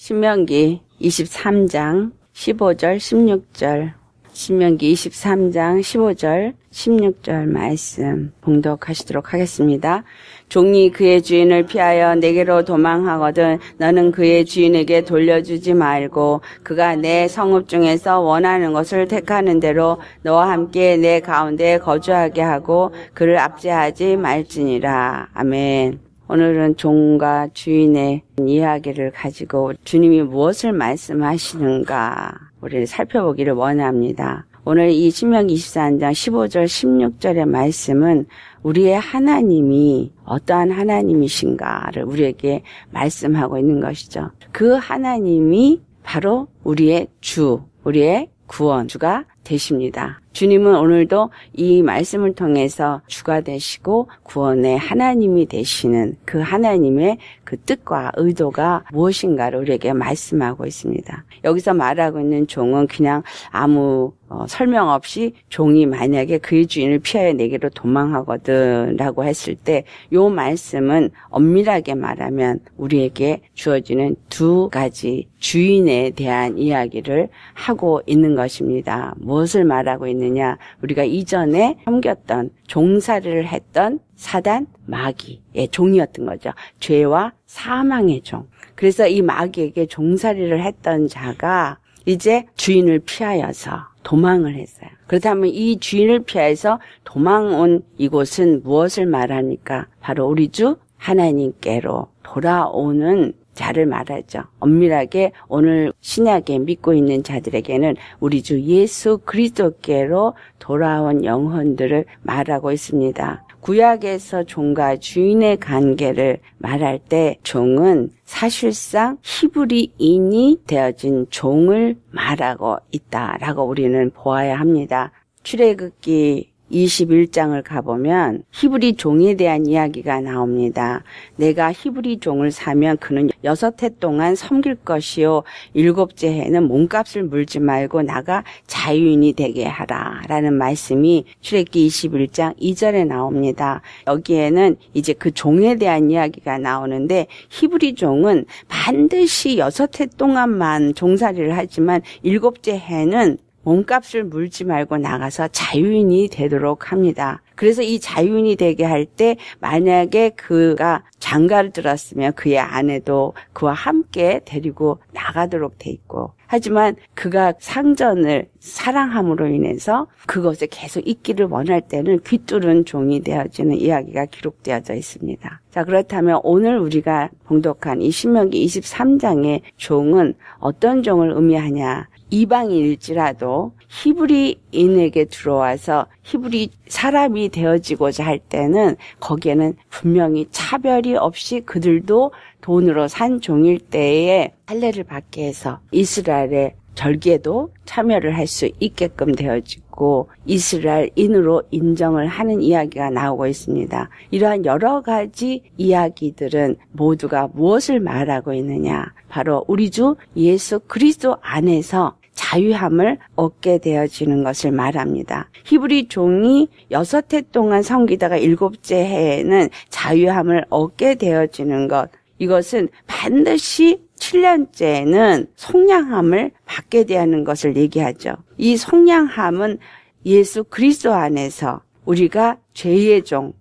신명기 23장 15절 16절 신명기 23장 15절 16절 말씀 봉독하시도록 하겠습니다. 종이 그의 주인을 피하여 내게로 도망하거든 너는 그의 주인에게 돌려주지 말고 그가 내 성읍 중에서 원하는 것을 택하는 대로 너와 함께 내 가운데 거주하게 하고 그를 압제하지 말지니라. 아멘. 오늘은 종과 주인의 이야기를 가지고 주님이 무엇을 말씀하시는가 우리를 살펴보기를 원합니다. 오늘 이 신명기 24장 15절 16절의 말씀은 우리의 하나님이 어떠한 하나님이신가를 우리에게 말씀하고 있는 것이죠. 그 하나님이 바로 우리의 주, 우리의 구원주가 되십니다. 주님은 오늘도 이 말씀을 통해서 주가 되시고 구원의 하나님이 되시는 그 하나님의 그 뜻과 의도가 무엇인가를 우리에게 말씀하고 있습니다. 여기서 말하고 있는 종은 그냥 아무 설명 없이 종이 만약에 그의 주인을 피하여 내게로 도망하거든 라고 했을 때 이 말씀은 엄밀하게 말하면 우리에게 주어지는 두 가지 주인에 대한 이야기를 하고 있는 것입니다. 무엇을 말하고 있느냐? 우리가 이전에 섬겼던 종살이를 했던 사단, 마귀의 종이었던 거죠. 죄와 사망의 종. 그래서 이 마귀에게 종살이를 했던 자가 이제 주인을 피하여서 도망을 했어요. 그렇다면 이 주인을 피해서 도망온 이곳은 무엇을 말합니까? 바로 우리 주 하나님께로 돌아오는 자를 말하죠. 엄밀하게 오늘 신약에 믿고 있는 자들에게는 우리 주 예수 그리스도께로 돌아온 영혼들을 말하고 있습니다. 구약에서 종과 주인의 관계를 말할 때 종은 사실상 히브리인이 되어진 종을 말하고 있다라고 우리는 보아야 합니다. 출애굽기 21장을 가보면 히브리 종에 대한 이야기가 나옵니다. 내가 히브리 종을 사면 그는 6해 동안 섬길 것이요 7째 해는 몸값을 물지 말고 나가 자유인이 되게 하라 라는 말씀이 출애굽기 21장 2절에 나옵니다. 여기에는 이제 그 종에 대한 이야기가 나오는데 히브리 종은 반드시 6해 동안만 종살이를 하지만 7째 해는 몸값을 물지 말고 나가서 자유인이 되도록 합니다. 그래서 이 자유인이 되게 할 때 만약에 그가 장가를 들었으면 그의 아내도 그와 함께 데리고 나가도록 돼 있고 하지만 그가 상전을 사랑함으로 인해서 그것에 계속 있기를 원할 때는 귀뚫은 종이 되어지는 이야기가 기록되어져 있습니다. 자, 그렇다면 오늘 우리가 봉독한 이 신명기 23장의 종은 어떤 종을 의미하냐? 이방인일지라도 히브리인에게 들어와서 히브리 사람이 되어지고자 할 때는 거기에는 분명히 차별이 없이 그들도 돈으로 산 종일 때에 할례를 받게 해서 이스라엘의 절기에도 참여를 할 수 있게끔 되어지고 이스라엘인으로 인정을 하는 이야기가 나오고 있습니다. 이러한 여러 가지 이야기들은 모두가 무엇을 말하고 있느냐? 바로 우리 주 예수 그리스도 안에서 자유함을 얻게 되어지는 것을 말합니다. 히브리 종이 6해 동안 섬기다가 7째 해에는 자유함을 얻게 되어지는 것. 이것은 반드시 7년째에는 속량함을 받게 되는 것을 얘기하죠. 이 속량함은 예수 그리스도 안에서 우리가 죄의 종,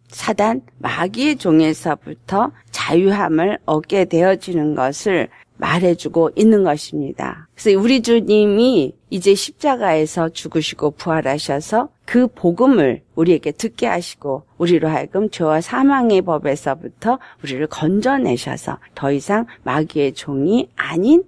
사단, 마귀의 종에서부터 자유함을 얻게 되어지는 것을 말해주고 있는 것입니다. 그래서 우리 주님이 이제 십자가에서 죽으시고 부활하셔서 그 복음을 우리에게 듣게 하시고 우리로 하여금 죄와 사망의 법에서부터 우리를 건져내셔서 더 이상 마귀의 종이 아닌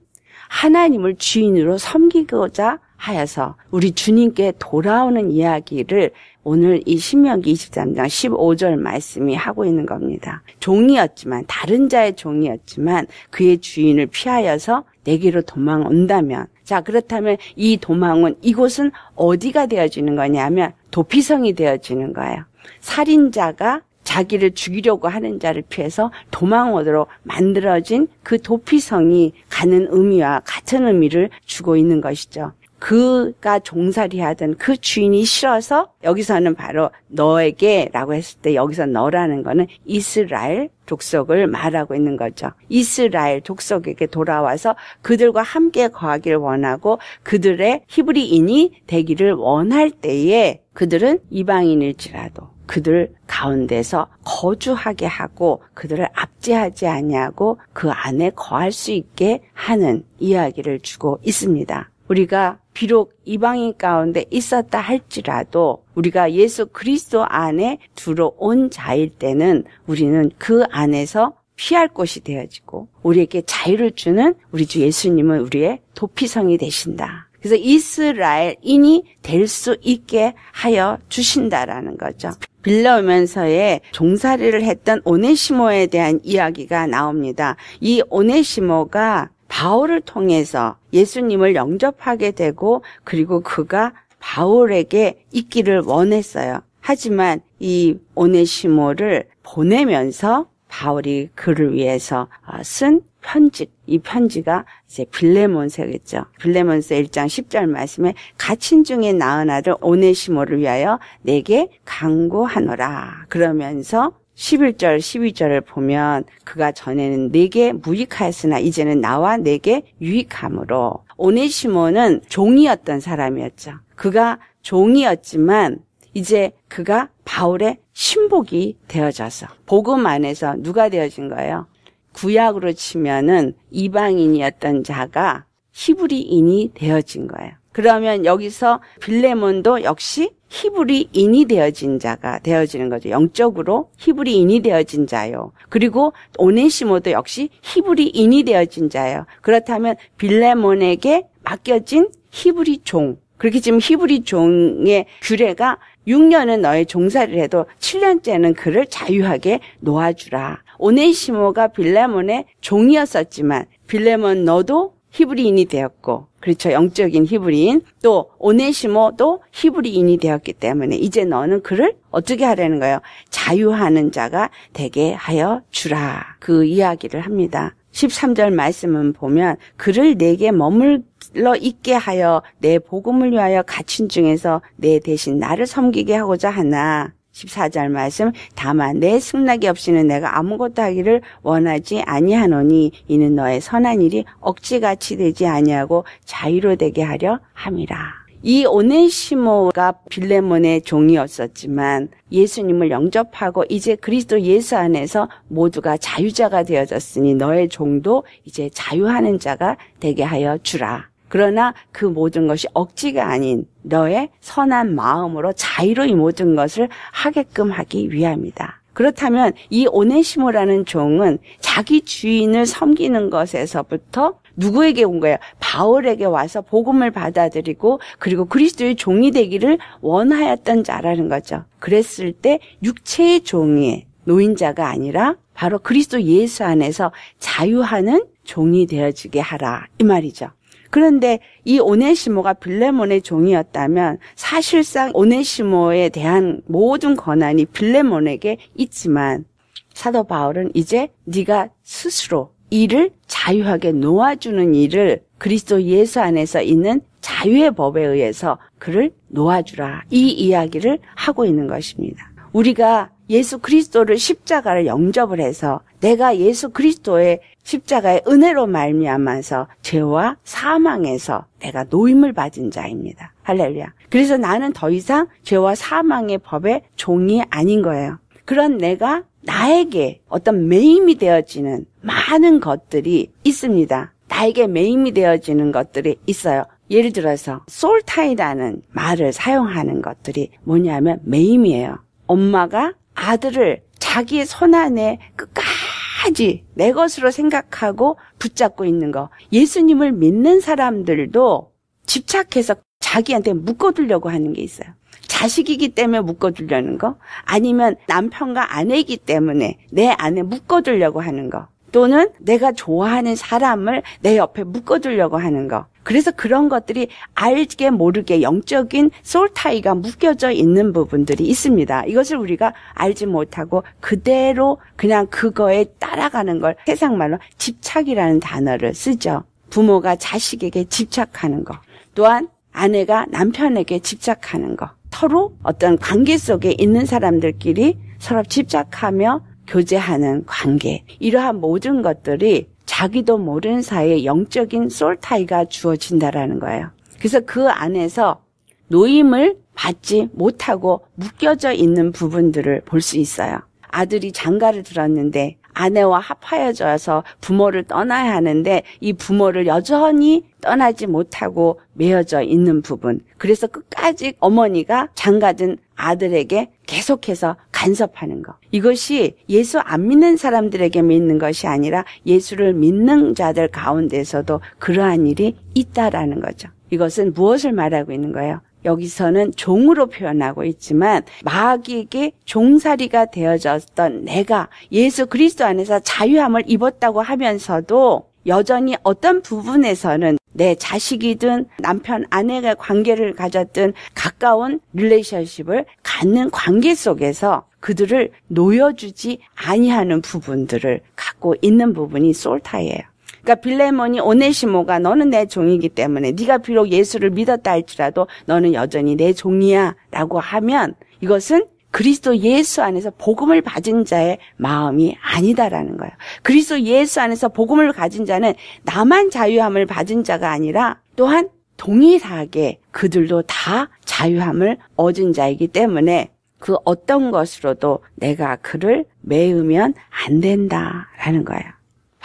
하나님을 주인으로 섬기고자 하여서 우리 주님께 돌아오는 이야기를 오늘 이 신명기 23장 15절 말씀이 하고 있는 겁니다. 종이었지만 다른 자의 종이었지만 그의 주인을 피하여서 내게로 도망온다면 자 그렇다면 이 도망은 이곳은 어디가 되어지는 거냐면 도피성이 되어지는 거예요. 살인자가 자기를 죽이려고 하는 자를 피해서 도망오도록 만들어진 그 도피성이 가는 의미와 같은 의미를 주고 있는 것이죠. 그가 종살이 하던 그 주인이 싫어서 여기서는 바로 너에게 라고 했을 때 여기서 너라는 거는 이스라엘 족속을 말하고 있는 거죠. 이스라엘 족속에게 돌아와서 그들과 함께 거하길 원하고 그들의 히브리인이 되기를 원할 때에 그들은 이방인일지라도 그들 가운데서 거주하게 하고 그들을 압제하지 아니하고 그 안에 거할 수 있게 하는 이야기를 주고 있습니다. 우리가 비록 이방인 가운데 있었다 할지라도 우리가 예수 그리스도 안에 들어온 자일 때는 우리는 그 안에서 피할 곳이 되어지고 우리에게 자유를 주는 우리 주 예수님은 우리의 도피성이 되신다. 그래서 이스라엘인이 될 수 있게 하여 주신다라는 거죠. 빌레몬서에 종살이를 했던 오네시모에 대한 이야기가 나옵니다. 이 오네시모가 바울을 통해서 예수님을 영접하게 되고 그리고 그가 바울에게 있기를 원했어요. 하지만 이 오네시모를 보내면서 바울이 그를 위해서 쓴 편지, 이 편지가 이제 빌레몬서겠죠. 빌레몬서 1장 10절 말씀에 갇힌 중에 낳은 아들 오네시모를 위하여 내게 간구하노라. 그러면서 11절, 12절을 보면 그가 전에는 내게 무익하였으나 이제는 나와 내게 유익함으로 오네시모는 종이었던 사람이었죠. 그가 종이었지만 이제 그가 바울의 신복이 되어져서 복음 안에서 누가 되어진 거예요? 구약으로 치면은 이방인이었던 자가 히브리인이 되어진 거예요. 그러면 여기서 빌레몬도 역시 히브리인이 되어진 자가 되어지는 거죠. 영적으로 히브리인이 되어진 자요. 그리고 오네시모도 역시 히브리인이 되어진 자예요. 그렇다면 빌레몬에게 맡겨진 히브리 종. 그렇게 지금 히브리 종의 규례가 6년은 너의 종살이를 해도 7년째는 그를 자유하게 놓아주라. 오네시모가 빌레몬의 종이었었지만 빌레몬 너도 히브리인이 되었고 그렇죠. 영적인 히브리인. 또 오네시모도 히브리인이 되었기 때문에 이제 너는 그를 어떻게 하라는 거예요? 자유하는 자가 되게 하여 주라. 그 이야기를 합니다. 13절 말씀은 보면 그를 내게 머물러 있게 하여 내 복음을 위하여 갇힌 중에서 내 대신 나를 섬기게 하고자 하나. 14절 말씀 다만 내 승낙이 없이는 내가 아무것도 하기를 원하지 아니하노니 이는 너의 선한 일이 억지같이 되지 아니하고 자유로 되게 하려 함이라. 이 오네시모가 빌레몬의 종이었었지만 예수님을 영접하고 이제 그리스도 예수 안에서 모두가 자유자가 되어졌으니 너의 종도 이제 자유하는 자가 되게 하여 주라. 그러나 그 모든 것이 억지가 아닌 너의 선한 마음으로 자유로 이 모든 것을 하게끔 하기 위함이다. 그렇다면 이 오네시모라는 종은 자기 주인을 섬기는 것에서부터 누구에게 온 거예요? 바울에게 와서 복음을 받아들이고 그리고 그리스도의 종이 되기를 원하였던 자라는 거죠. 그랬을 때 육체의 종이 노인자가 아니라 바로 그리스도 예수 안에서 자유하는 종이 되어지게 하라 이 말이죠. 그런데 이 오네시모가 빌레몬의 종이었다면 사실상 오네시모에 대한 모든 권한이 빌레몬에게 있지만 사도 바울은 이제 네가 스스로 이를 자유하게 놓아주는 일을 그리스도 예수 안에서 있는 자유의 법에 의해서 그를 놓아주라. 이 이야기를 하고 있는 것입니다. 우리가 예수 그리스도를 십자가를 영접을 해서 내가 예수 그리스도의 십자가의 은혜로 말미암아서 죄와 사망에서 내가 노임을 받은 자입니다. 할렐루야. 그래서 나는 더 이상 죄와 사망의 법의 종이 아닌 거예요. 그런 내가 나에게 어떤 매임이 되어지는 많은 것들이 있습니다. 나에게 매임이 되어지는 것들이 있어요. 예를 들어서 솔타이라는 말을 사용하는 것들이 뭐냐면 매임이에요. 엄마가 아들을 자기의 손 안에 끝까지 내 것으로 생각하고 붙잡고 있는 거. 예수님을 믿는 사람들도 집착해서 자기한테 묶어두려고 하는 게 있어요. 자식이기 때문에 묶어두려는 거, 아니면 남편과 아내이기 때문에 내 안에 묶어두려고 하는 거, 또는 내가 좋아하는 사람을 내 옆에 묶어두려고 하는 거. 그래서 그런 것들이 알게 모르게 영적인 솔타이가 묶여져 있는 부분들이 있습니다. 이것을 우리가 알지 못하고 그대로 그냥 그거에 따라가는 걸 세상 말로 집착이라는 단어를 쓰죠. 부모가 자식에게 집착하는 거. 또한 아내가 남편에게 집착하는 것. 서로 어떤 관계 속에 있는 사람들끼리 서로 집착하며 교제하는 관계. 이러한 모든 것들이 자기도 모르는 사이에 영적인 솔타이가 주어진다라는 거예요. 그래서 그 안에서 노임을 받지 못하고 묶여져 있는 부분들을 볼 수 있어요. 아들이 장가를 들었는데 아내와 합하여져서 부모를 떠나야 하는데 이 부모를 여전히 떠나지 못하고 매여져 있는 부분. 그래서 끝까지 어머니가 장가든 아들에게 계속해서 간섭하는 것. 이것이 예수 안 믿는 사람들에게 믿는 것이 아니라 예수를 믿는 자들 가운데서도 그러한 일이 있다라는 거죠. 이것은 무엇을 말하고 있는 거예요? 여기서는 종으로 표현하고 있지만 마귀에게 종살이가 되어졌던 내가 예수 그리스도 안에서 자유함을 입었다고 하면서도 여전히 어떤 부분에서는 내 자식이든 남편 아내가 관계를 가졌든 가까운 릴레이션십을 갖는 관계 속에서 그들을 놓여주지 아니하는 부분들을 갖고 있는 부분이 솔타예요. 그러니까 빌레몬이 오네시모가 너는 내 종이기 때문에 네가 비록 예수를 믿었다 할지라도 너는 여전히 내 종이야 라고 하면 이것은 그리스도 예수 안에서 복음을 받은 자의 마음이 아니다라는 거예요. 그리스도 예수 안에서 복음을 가진 자는 나만 자유함을 받은 자가 아니라 또한 동일하게 그들도 다 자유함을 얻은 자이기 때문에 그 어떤 것으로도 내가 그를 매으면 안 된다라는 거예요.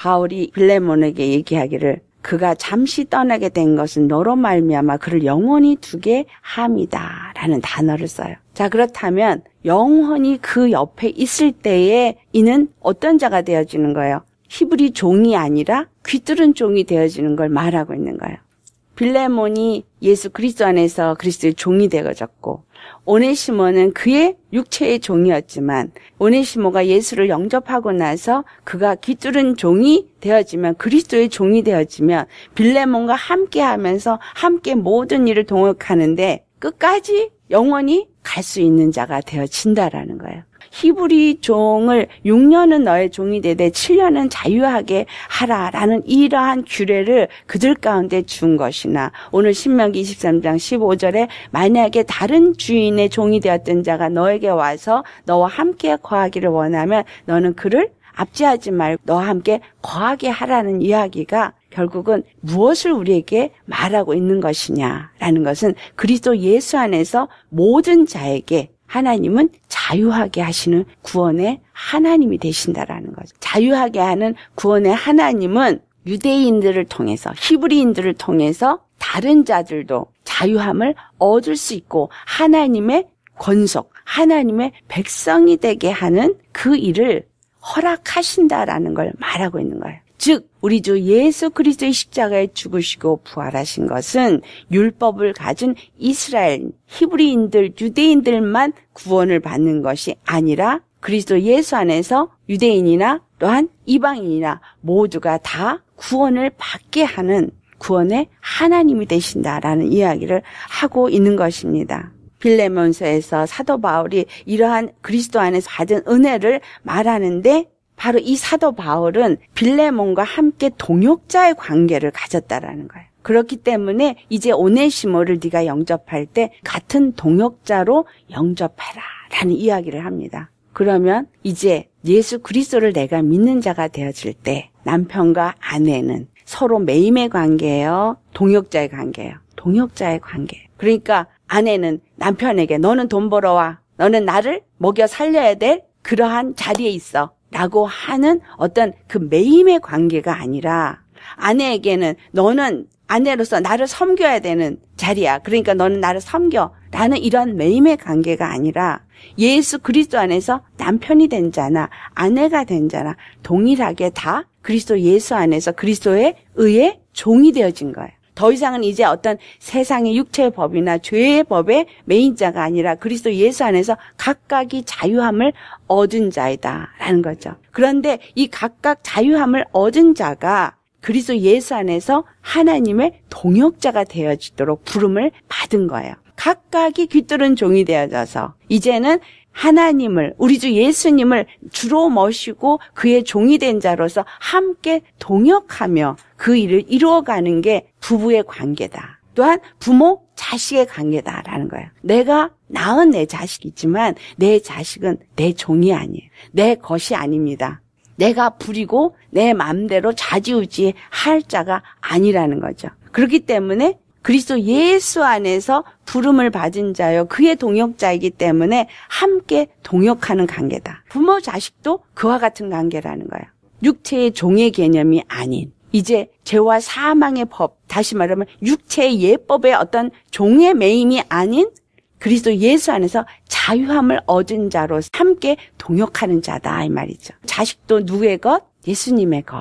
바울이 빌레몬에게 얘기하기를 그가 잠시 떠나게 된 것은 너로 말미암아 그를 영원히 두게 함이다 라는 단어를 써요. 자, 그렇다면 영원히 그 옆에 있을 때에 이는 어떤 자가 되어지는 거예요? 히브리 종이 아니라 귀뚫은 종이 되어지는 걸 말하고 있는 거예요. 빌레몬이 예수 그리스도 안에서 그리스도의 종이 되어졌고 오네시모는 그의 육체의 종이었지만 오네시모가 예수를 영접하고 나서 그가 귀뚫은 종이 되어지면 그리스도의 종이 되어지면 빌레몬과 함께하면서 함께 모든 일을 동역하는데 끝까지 영원히 갈 수 있는 자가 되어진다라는 거예요. 히브리 종을 6년은 너의 종이 되되 7년은 자유하게 하라라는 이러한 규례를 그들 가운데 준 것이나 오늘 신명기 23장 15절에 만약에 다른 주인의 종이 되었던 자가 너에게 와서 너와 함께 거하기를 원하면 너는 그를 압제하지 말고 너와 함께 거하게 하라는 이야기가 결국은 무엇을 우리에게 말하고 있는 것이냐라는 것은 그리스도 예수 안에서 모든 자에게 하나님은 자유하게 하시는 구원의 하나님이 되신다라는 거죠. 자유하게 하는 구원의 하나님은 유대인들을 통해서 히브리인들을 통해서 다른 자들도 자유함을 얻을 수 있고 하나님의 권속, 하나님의 백성이 되게 하는 그 일을 허락하신다라는 걸 말하고 있는 거예요. 즉 우리 주 예수 그리스도의 십자가에 죽으시고 부활하신 것은 율법을 가진 이스라엘, 히브리인들, 유대인들만 구원을 받는 것이 아니라 그리스도 예수 안에서 유대인이나 또한 이방인이나 모두가 다 구원을 받게 하는 구원의 하나님이 되신다라는 이야기를 하고 있는 것입니다. 빌레몬서에서 사도 바울이 이러한 그리스도 안에서 받은 은혜를 말하는데 바로 이 사도 바울은 빌레몬과 함께 동역자의 관계를 가졌다라는 거예요. 그렇기 때문에 이제 오네시모를 네가 영접할 때 같은 동역자로 영접해라라는 이야기를 합니다. 그러면 이제 예수 그리스도를 내가 믿는 자가 되어질 때 남편과 아내는 서로 매임의 관계예요? 동역자의 관계예요? 동역자의 관계. 그러니까 아내는 남편에게 너는 돈 벌어와. 너는 나를 먹여 살려야 될 그러한 자리에 있어. 라고 하는 어떤 그 매임의 관계가 아니라 아내에게는 너는 아내로서 나를 섬겨야 되는 자리야. 그러니까 너는 나를 섬겨. 라는 이런 매임의 관계가 아니라 예수 그리스도 안에서 남편이 된 자나 아내가 된 자나 동일하게 다 그리스도 예수 안에서 그리스도에 의해 종이 되어진 거예요. 더 이상은 이제 어떤 세상의 육체의 법이나 죄의 법의 매인자가 아니라 그리스도 예수 안에서 각각이 자유함을 얻은 자이다라는 거죠. 그런데 이 각각 자유함을 얻은 자가 그리스도 예수 안에서 하나님의 동역자가 되어지도록 부름을 받은 거예요. 각각이 귀뚫은 종이 되어져서 이제는 하나님을 우리 주 예수님을 주로 모시고 그의 종이 된 자로서 함께 동역하며 그 일을 이루어가는 게 부부의 관계다. 또한 부모, 자식의 관계다라는 거예요. 내가 낳은 내 자식이지만 내 자식은 내 종이 아니에요. 내 것이 아닙니다. 내가 부리고 내 마음대로 좌지우지 할 자가 아니라는 거죠. 그렇기 때문에 그리스도 예수 안에서 부름을 받은 자요, 그의 동역자이기 때문에 함께 동역하는 관계다. 부모, 자식도 그와 같은 관계라는 거예요. 육체의 종의 개념이 아닌, 이제 죄와 사망의 법, 다시 말하면 육체의 예법의 어떤 종의 매임이 아닌 그리스도 예수 안에서 자유함을 얻은 자로 함께 동역하는 자다 이 말이죠. 자식도 누구의 것? 예수님의 것.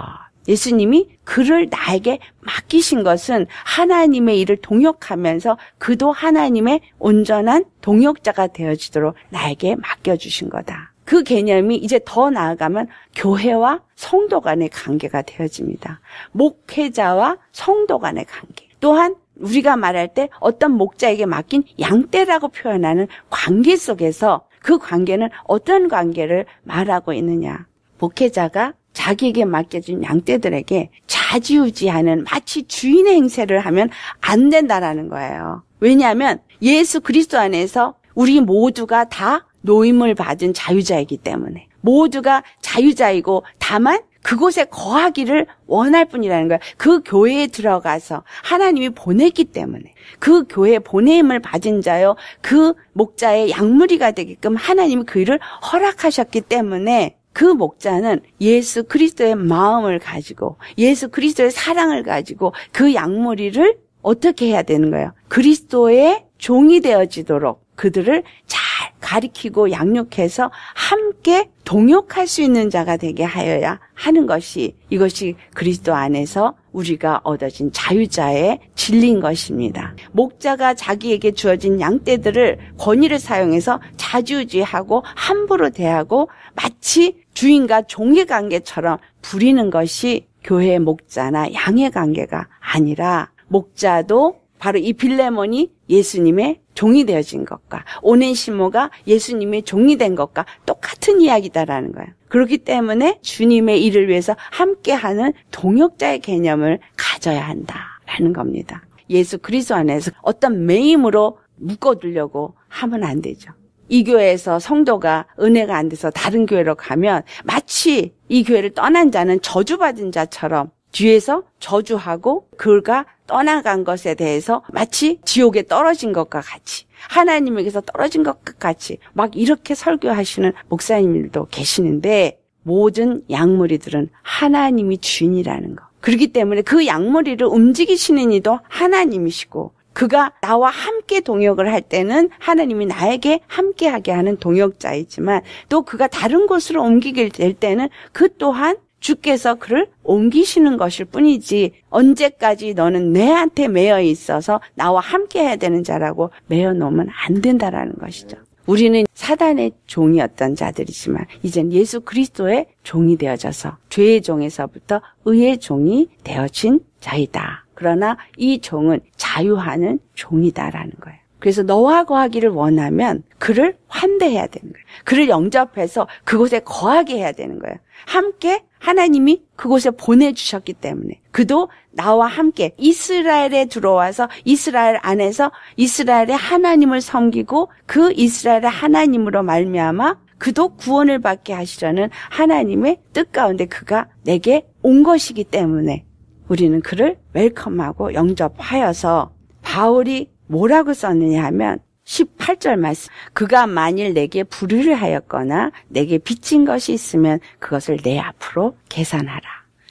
예수님이 그를 나에게 맡기신 것은 하나님의 일을 동역하면서 그도 하나님의 온전한 동역자가 되어지도록 나에게 맡겨주신 거다. 그 개념이 이제 더 나아가면 교회와 성도 간의 관계가 되어집니다. 목회자와 성도 간의 관계. 또한 우리가 말할 때 어떤 목자에게 맡긴 양떼라고 표현하는 관계 속에서 그 관계는 어떤 관계를 말하고 있느냐. 목회자가 자기에게 맡겨진 양떼들에게 좌지우지하는 마치 주인의 행세를 하면 안 된다라는 거예요. 왜냐하면 예수 그리스도 안에서 우리 모두가 다 노임을 받은 자유자이기 때문에 모두가 자유자이고 다만 그곳에 거하기를 원할 뿐이라는 거예요. 그 교회에 들어가서 하나님이 보냈기 때문에 그 교회에 보냄을 받은 자요, 그 목자의 양무리가 되게끔 하나님이 그 일을 허락하셨기 때문에 그 목자는 예수 그리스도의 마음을 가지고 예수 그리스도의 사랑을 가지고 그 양무리를 어떻게 해야 되는 거예요? 그리스도의 종이 되어지도록 그들을 잘 가리키고 양육해서 함께 동역할 수 있는 자가 되게 하여야 하는 것이 이것이 그리스도 안에서 우리가 얻어진 자유자의 진리인 것입니다. 목자가 자기에게 주어진 양떼들을 권위를 사용해서 자주지하고 함부로 대하고 마치 주인과 종의 관계처럼 부리는 것이 교회의 목자나 양의 관계가 아니라 목자도 바로 이 빌레몬이 예수님의 종이 되어진 것과 오네시모가 예수님의 종이 된 것과 똑같은 이야기다라는 거예요. 그렇기 때문에 주님의 일을 위해서 함께하는 동역자의 개념을 가져야 한다라는 겁니다. 예수 그리스도 안에서 어떤 매임으로 묶어두려고 하면 안 되죠. 이 교회에서 성도가 은혜가 안 돼서 다른 교회로 가면 마치 이 교회를 떠난 자는 저주받은 자처럼 뒤에서 저주하고 그가 떠나간 것에 대해서 마치 지옥에 떨어진 것과 같이 하나님에게서 떨어진 것과 같이 막 이렇게 설교하시는 목사님들도 계시는데 모든 양무리들은 하나님이 주인이라는 거. 그렇기 때문에 그 양무리를 움직이시는 이도 하나님이시고 그가 나와 함께 동역을 할 때는 하나님이 나에게 함께하게 하는 동역자이지만 또 그가 다른 곳으로 옮기게 될 때는 그 또한 주께서 그를 옮기시는 것일 뿐이지 언제까지 너는 내한테 매여 있어서 나와 함께 해야 되는 자라고 매여 놓으면 안 된다라는 것이죠. 우리는 사단의 종이었던 자들이지만 이젠 예수 그리스도의 종이 되어져서 죄의 종에서부터 의의 종이 되어진 자이다. 그러나 이 종은 자유하는 종이다라는 거예요. 그래서 너와 거하기를 원하면 그를 환대해야 되는 거예요. 그를 영접해서 그곳에 거하게 해야 되는 거예요. 함께 하나님이 그곳에 보내주셨기 때문에 그도 나와 함께 이스라엘에 들어와서 이스라엘 안에서 이스라엘의 하나님을 섬기고 그 이스라엘의 하나님으로 말미암아 그도 구원을 받게 하시려는 하나님의 뜻 가운데 그가 내게 온 것이기 때문에 우리는 그를 웰컴하고 영접하여서 바울이 뭐라고 썼느냐 하면 18절 말씀. 그가 만일 내게 불의를 하였거나 내게 빚진 것이 있으면 그것을 내 앞으로 계산하라.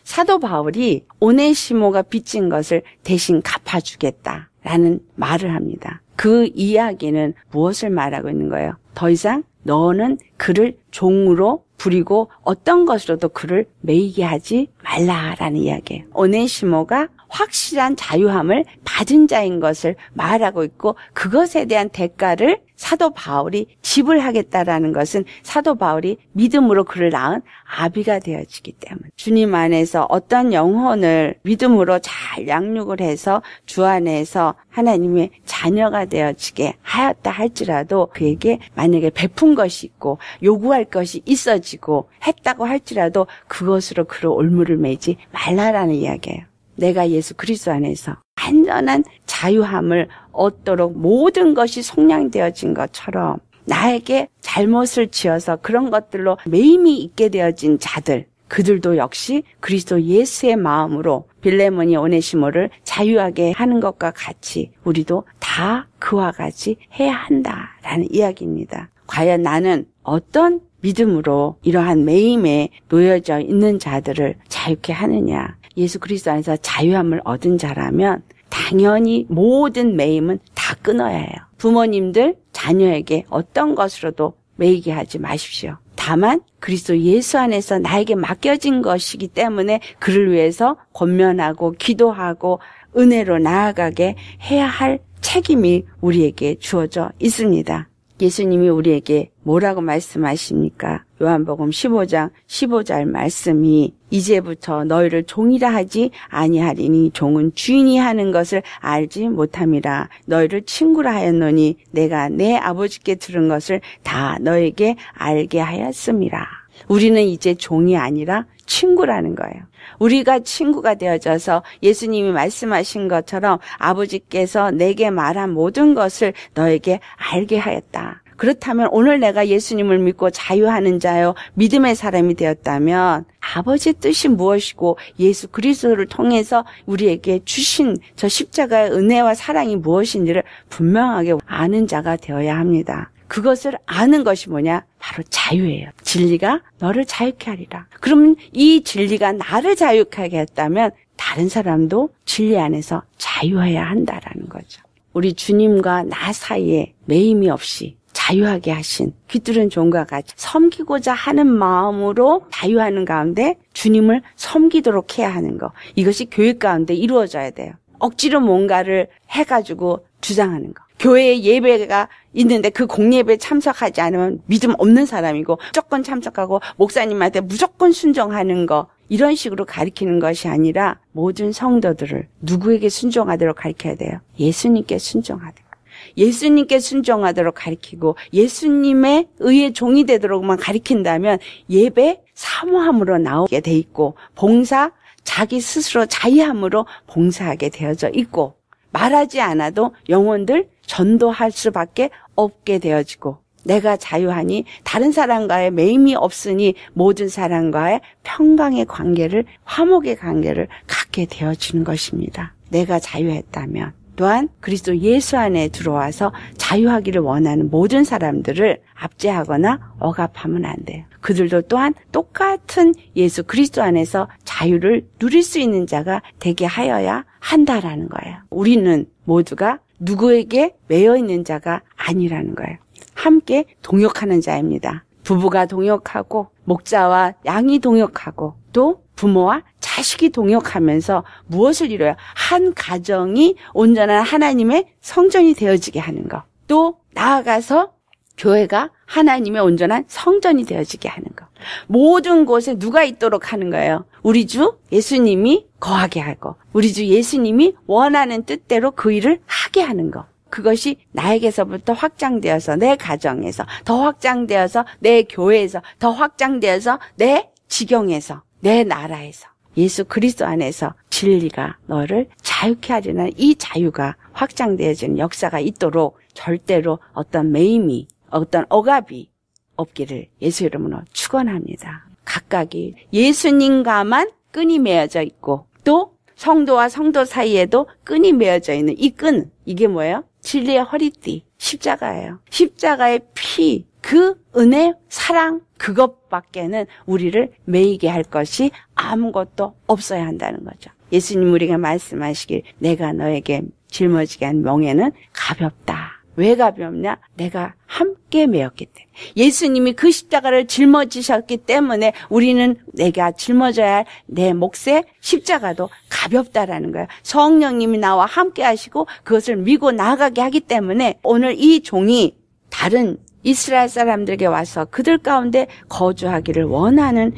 사도 바울이 오네시모가 빚진 것을 대신 갚아주겠다라는 말을 합니다. 그 이야기는 무엇을 말하고 있는 거예요? 더 이상 너는 그를 종으로 부리고 어떤 것으로도 그를 매이게 하지 말라라는 이야기예요. 오네시모가 확실한 자유함을 받은 자인 것을 말하고 있고 그것에 대한 대가를 사도 바울이 지불하겠다라는 것은 사도 바울이 믿음으로 그를 낳은 아비가 되어지기 때문에 주님 안에서 어떤 영혼을 믿음으로 잘 양육을 해서 주 안에서 하나님의 자녀가 되어지게 하였다 할지라도 그에게 만약에 베푼 것이 있고 요구할 것이 있어지고 했다고 할지라도 그것으로 그를 올무를 매지 말라라는 이야기예요. 내가 예수 그리스도 안에서 완전한 자유함을 얻도록 모든 것이 속량되어진 것처럼 나에게 잘못을 지어서 그런 것들로 매임이 있게 되어진 자들, 그들도 역시 그리스도 예수의 마음으로 빌레몬이 오네시모를 자유하게 하는 것과 같이 우리도 다 그와 같이 해야 한다라는 이야기입니다. 과연 나는 어떤 믿음으로 이러한 매임에 놓여져 있는 자들을 자유케 하느냐? 예수 그리스도 안에서 자유함을 얻은 자라면 당연히 모든 매임은 다 끊어야 해요. 부모님들 자녀에게 어떤 것으로도 매이게 하지 마십시오. 다만 그리스도 예수 안에서 나에게 맡겨진 것이기 때문에 그를 위해서 권면하고 기도하고 은혜로 나아가게 해야 할 책임이 우리에게 주어져 있습니다. 예수님이 우리에게 뭐라고 말씀하십니까? 요한복음 15장 15절 말씀이 이제부터 너희를 종이라 하지 아니하리니 종은 주인이 하는 것을 알지 못함이라. 너희를 친구라 하였노니 내가 내 아버지께 들은 것을 다 너에게 알게 하였음이라. 우리는 이제 종이 아니라 친구라는 거예요. 우리가 친구가 되어져서 예수님이 말씀하신 것처럼 아버지께서 내게 말한 모든 것을 너에게 알게 하였다. 그렇다면 오늘 내가 예수님을 믿고 자유하는 자요 믿음의 사람이 되었다면 아버지의 뜻이 무엇이고 예수 그리스도를 통해서 우리에게 주신 저 십자가의 은혜와 사랑이 무엇인지를 분명하게 아는 자가 되어야 합니다. 그것을 아는 것이 뭐냐? 바로 자유예요. 진리가 너를 자유케 하리라. 그러면 이 진리가 나를 자유케 했다면 다른 사람도 진리 안에서 자유해야 한다라는 거죠. 우리 주님과 나 사이에 매임이 없이 자유하게 하신 귀뚫은 종과 같이 섬기고자 하는 마음으로 자유하는 가운데 주님을 섬기도록 해야 하는 거. 이것이 교회 가운데 이루어져야 돼요. 억지로 뭔가를 해가지고 주장하는 거. 교회에 예배가 있는데 그 공예배에 참석하지 않으면 믿음 없는 사람이고 무조건 참석하고 목사님한테 무조건 순종하는 거. 이런 식으로 가르치는 것이 아니라 모든 성도들을 누구에게 순종하도록 가르쳐야 돼요? 예수님께 순종하도록. 예수님께 순종하도록 가르치고 예수님의 의의 종이 되도록만 가르친다면 예배 사모함으로 나오게 돼 있고 봉사 자기 스스로 자유함으로 봉사하게 되어져 있고 말하지 않아도 영혼들 전도할 수밖에 없게 되어지고 내가 자유하니 다른 사람과의 매임이 없으니 모든 사람과의 평강의 관계를 화목의 관계를 갖게 되어지는 것입니다. 내가 자유했다면 또한 그리스도 예수 안에 들어와서 자유하기를 원하는 모든 사람들을 압제하거나 억압하면 안 돼요. 그들도 또한 똑같은 예수 그리스도 안에서 자유를 누릴 수 있는 자가 되게 하여야 한다라는 거예요. 우리는 모두가 누구에게 매여 있는 자가 아니라는 거예요. 함께 동역하는 자입니다. 부부가 동역하고 목자와 양이 동역하고 또 부모와 자식이 동역하면서 무엇을 이뤄요? 한 가정이 온전한 하나님의 성전이 되어지게 하는 것. 또 나아가서 교회가 하나님의 온전한 성전이 되어지게 하는 것. 모든 곳에 누가 있도록 하는 거예요? 우리 주 예수님이 거하게 하고 우리 주 예수님이 원하는 뜻대로 그 일을 하게 하는 것. 그것이 나에게서부터 확장되어서 내 가정에서 더 확장되어서 내 교회에서 더 확장되어서 내 지경에서 내 나라에서 예수 그리스도 안에서 진리가 너를 자유케 하려는 이 자유가 확장되어지는 역사가 있도록 절대로 어떤 매임이 어떤 억압이 없기를 예수 이름으로 축원합니다. 각각이 예수님과만 끈이 매어져 있고 또 성도와 성도 사이에도 끈이 매어져 있는 이 끈, 이게 뭐예요? 진리의 허리띠, 십자가예요. 십자가의 피, 그 은혜, 사랑, 그것밖에는 우리를 매이게 할 것이 아무것도 없어야 한다는 거죠. 예수님 우리가 말씀하시길 내가 너에게 짊어지게 한 멍에는 가볍다. 왜 가볍냐? 내가 함께 메었기 때문에. 예수님이 그 십자가를 짊어지셨기 때문에 우리는 내가 짊어져야 할 내 몫의 십자가도 가볍다라는 거예요. 성령님이 나와 함께 하시고 그것을 밀고 나아가게 하기 때문에 오늘 이 종이 다른 이스라엘 사람들에게 와서 그들 가운데 거주하기를 원하는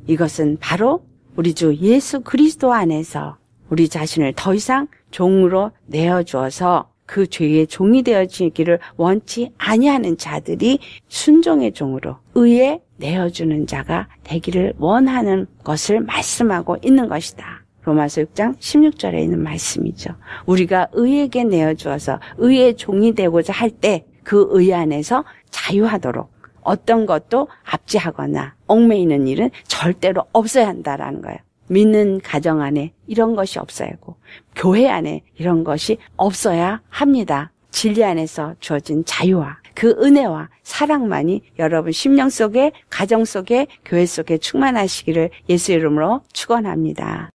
이것은 바로 우리 주 예수 그리스도 안에서 우리 자신을 더 이상 종으로 내어주어서 그 죄의 종이 되어지기를 원치 아니하는 자들이 순종의 종으로 의에 내어주는 자가 되기를 원하는 것을 말씀하고 있는 것이다. 로마서 6장 16절에 있는 말씀이죠. 우리가 의에게 내어주어서 의의 종이 되고자 할 때 그 의 안에서 자유하도록 어떤 것도 압제하거나 얽매이는 일은 절대로 없어야 한다라는 거예요. 믿는 가정 안에 이런 것이 없어야 하고 교회 안에 이런 것이 없어야 합니다. 진리 안에서 주어진 자유와 그 은혜와 사랑만이 여러분 심령 속에, 가정 속에, 교회 속에 충만하시기를 예수 이름으로 축원합니다.